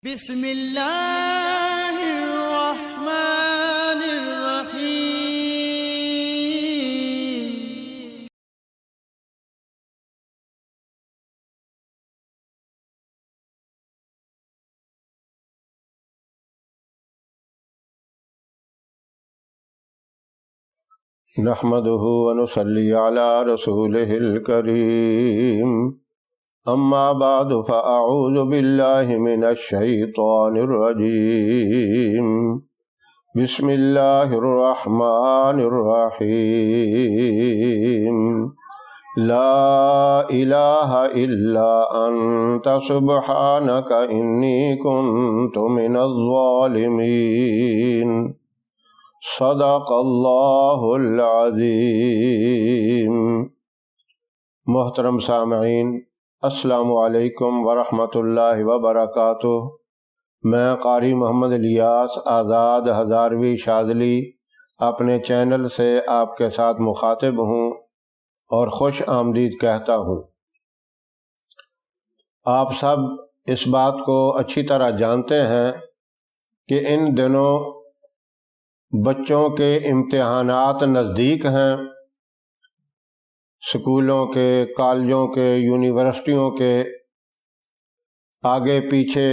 بسم اللہ الرحمن الرحیم۔ نحمده ونصلي على رسوله الكريم، اما بعد فاعوذ بالله من الشيطان الرجيم، بسم الله الرحمن الرحيم، لا اله الا انت سبحانك اني كنت من الظالمين، صدق اللہ العظیم۔ محترم سامعین، السلام علیکم ورحمۃ اللہ وبرکاتہ۔ میں قاری محمد الیاس آزاد ہزاروی شاذلی اپنے چینل سے آپ کے ساتھ مخاطب ہوں اور خوش آمدید کہتا ہوں۔ آپ سب اس بات کو اچھی طرح جانتے ہیں کہ ان دنوں بچوں کے امتحانات نزدیک ہیں۔ سکولوں کے، کالجوں کے، یونیورسٹیوں کے آگے پیچھے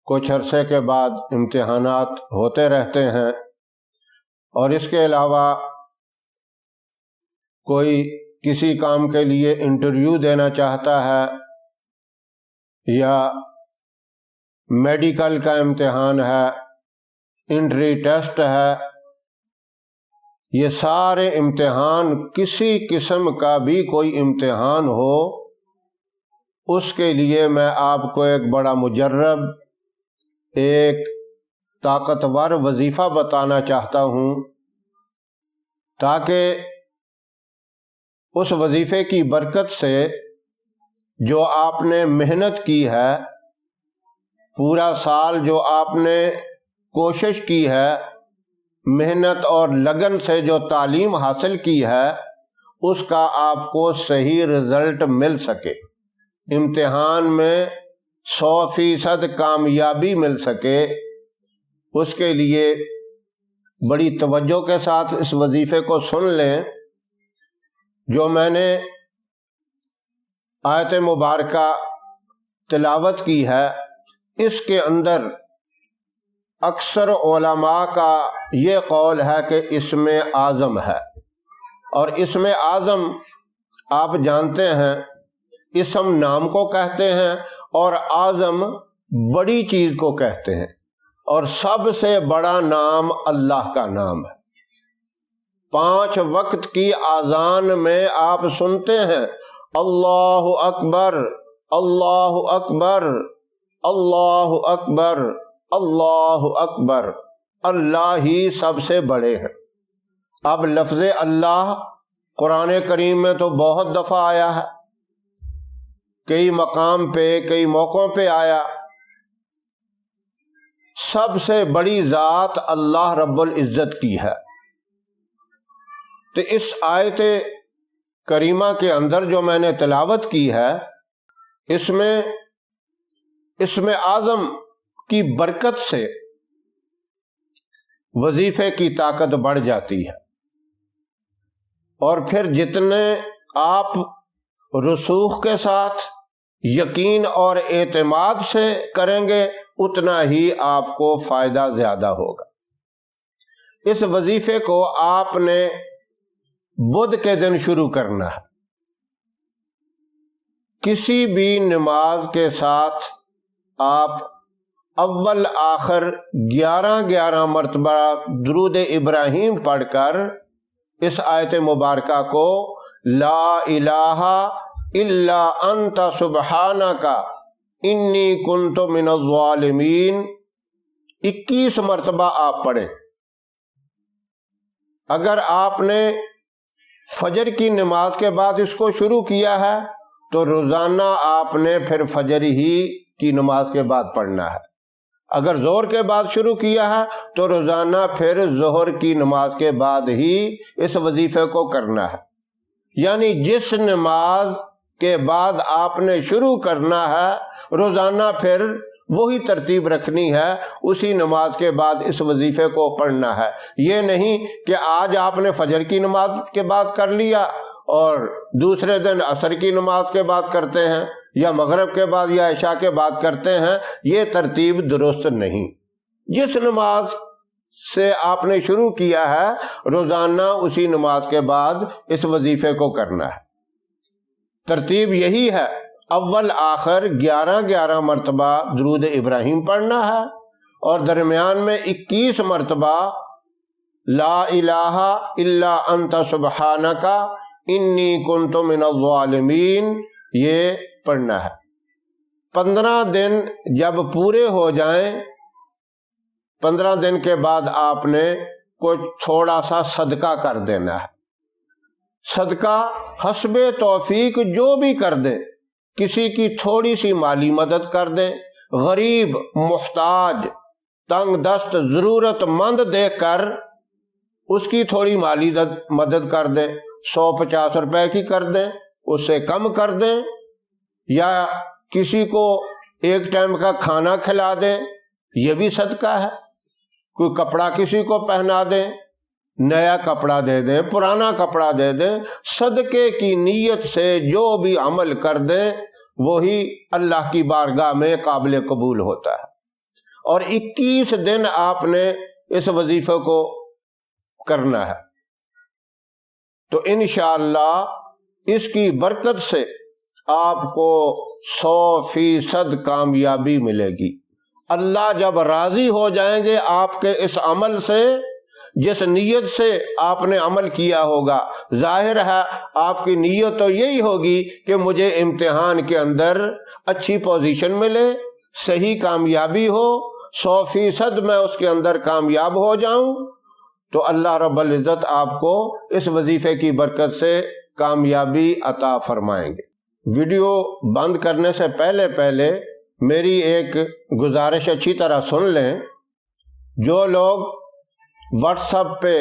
کچھ عرصے کے بعد امتحانات ہوتے رہتے ہیں، اور اس کے علاوہ کوئی کسی کام کے لیے انٹرویو دینا چاہتا ہے یا میڈیکل کا امتحان ہے، انٹری ٹیسٹ ہے، یہ سارے امتحان، کسی قسم کا بھی کوئی امتحان ہو، اس کے لیے میں آپ کو ایک بڑا مجرب، ایک طاقتور وظیفہ بتانا چاہتا ہوں، تاکہ اس وظیفے کی برکت سے جو آپ نے محنت کی ہے، پورا سال جو آپ نے کوشش کی ہے، محنت اور لگن سے جو تعلیم حاصل کی ہے، اس کا آپ کو صحیح رزلٹ مل سکے، امتحان میں 100% کامیابی مل سکے، اس کے لیے بڑی توجہ کے ساتھ اس وظیفے کو سن لیں۔ جو میں نے آیت مبارکہ تلاوت کی ہے، اس کے اندر اکثر علماء کا یہ قول ہے کہ اسم اعظم ہے، اور اسم اعظم آپ جانتے ہیں اسم نام کو کہتے ہیں، اور اعظم بڑی چیز کو کہتے ہیں، اور سب سے بڑا نام اللہ کا نام ہے۔ 5 وقت کی اذان میں آپ سنتے ہیں اللہ اکبر، اللہ اکبر، اللہ اکبر، اللہ اکبر، اللہ ہی سب سے بڑے ہیں۔ اب لفظ اللہ قرآن کریم میں تو بہت دفعہ آیا ہے، کئی مقام پہ، کئی موقعوں پہ آیا۔ سب سے بڑی ذات اللہ رب العزت کی ہے۔ تو اس آیت کریمہ کے اندر جو میں نے تلاوت کی ہے، اس میں اسم اعظم کی برکت سے وظیفے کی طاقت بڑھ جاتی ہے، اور پھر جتنے آپ رسوخ کے ساتھ، یقین اور اعتماد سے کریں گے، اتنا ہی آپ کو فائدہ زیادہ ہوگا۔ اس وظیفے کو آپ نے بدھ کے دن شروع کرنا ہے۔ کسی بھی نماز کے ساتھ آپ اول آخر 11 مرتبہ درود ابراہیم پڑھ کر اس آیت مبارکہ کو لا الہ الا انت سبحانک انی کنت من الظالمین 21 مرتبہ آپ پڑھیں۔ اگر آپ نے فجر کی نماز کے بعد اس کو شروع کیا ہے تو روزانہ آپ نے پھر فجر ہی کی نماز کے بعد پڑھنا ہے۔ اگر ظہر کے بعد شروع کیا ہے تو روزانہ پھر ظہر کی نماز کے بعد ہی اس وظیفے کو کرنا ہے۔ یعنی جس نماز کے بعد آپ نے شروع کرنا ہے، روزانہ پھر وہی ترتیب رکھنی ہے، اسی نماز کے بعد اس وظیفے کو پڑھنا ہے۔ یہ نہیں کہ آج آپ نے فجر کی نماز کے بعد کر لیا اور دوسرے دن عصر کی نماز کے بعد کرتے ہیں، یا مغرب کے بعد یا عشاء کے بعد کرتے ہیں۔ یہ ترتیب درست نہیں۔ جس نماز سے آپ نے شروع کیا ہے روزانہ اسی نماز کے بعد اس وظیفے کو کرنا ہے۔ ترتیب یہی ہے، اول آخر 11 مرتبہ درود ابراہیم پڑھنا ہے، اور درمیان میں 21 مرتبہ لا الہ الا انت سبحانک انی کنت من الظالمین یہ پڑھنا ہے۔ 15 دن جب پورے ہو جائیں، 15 دن کے بعد آپ نے کوئی تھوڑا سا صدقہ کر دینا ہے۔ صدقہ حسب توفیق جو بھی کر دیں، کسی کی تھوڑی سی مالی مدد کر دیں، غریب، محتاج، تنگ دست، ضرورت مند دیکھ کر اس کی تھوڑی مالی مدد کر دیں، 150 روپے کی کر دیں، اس سے کم کر دیں، یا کسی کو ایک ٹائم کا کھانا کھلا دیں، یہ بھی صدقہ ہے۔ کوئی کپڑا کسی کو پہنا دیں، نیا کپڑا دے دیں، پرانا کپڑا دے دیں، صدقے کی نیت سے جو بھی عمل کر دیں وہی اللہ کی بارگاہ میں قابل قبول ہوتا ہے۔ اور 21 دن آپ نے اس وظیفے کو کرنا ہے، تو انشاءاللہ اس کی برکت سے آپ کو 100% کامیابی ملے گی۔ اللہ جب راضی ہو جائیں گے آپ کے اس عمل سے، جس نیت سے آپ نے عمل کیا ہوگا، ظاہر ہے آپ کی نیت تو یہی ہوگی کہ مجھے امتحان کے اندر اچھی پوزیشن ملے، صحیح کامیابی ہو، 100% میں اس کے اندر کامیاب ہو جاؤں، تو اللہ رب العزت آپ کو اس وظیفے کی برکت سے کامیابی عطا فرمائیں گے۔ ویڈیو بند کرنے سے پہلے میری ایک گزارش اچھی طرح سن لیں۔ جو لوگ واٹس ایپ پہ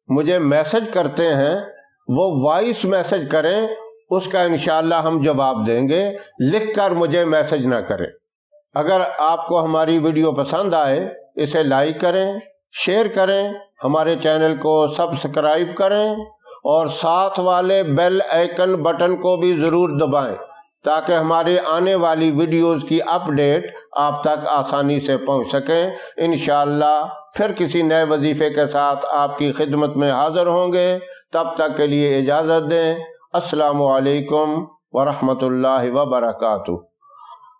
مجھے میسج کرتے ہیں وہ وائس میسج کریں، اس کا انشاءاللہ ہم جواب دیں گے، لکھ کر مجھے میسج نہ کریں۔ اگر آپ کو ہماری ویڈیو پسند آئے اسے لائک کریں، شیئر کریں، ہمارے چینل کو سبسکرائب کریں، اور ساتھ والے بیل آئیکن بٹن کو بھی ضرور دبائیں تاکہ ہمارے آنے والی ویڈیوز کی اپڈیٹ آپ تک آسانی سے پہنچ سکیں۔ انشاءاللہ پھر کسی نئے وظیفے کے ساتھ آپ کی خدمت میں حاضر ہوں گے، تب تک کے لیے اجازت دیں۔ السلام علیکم ورحمۃ اللہ وبرکاتہ۔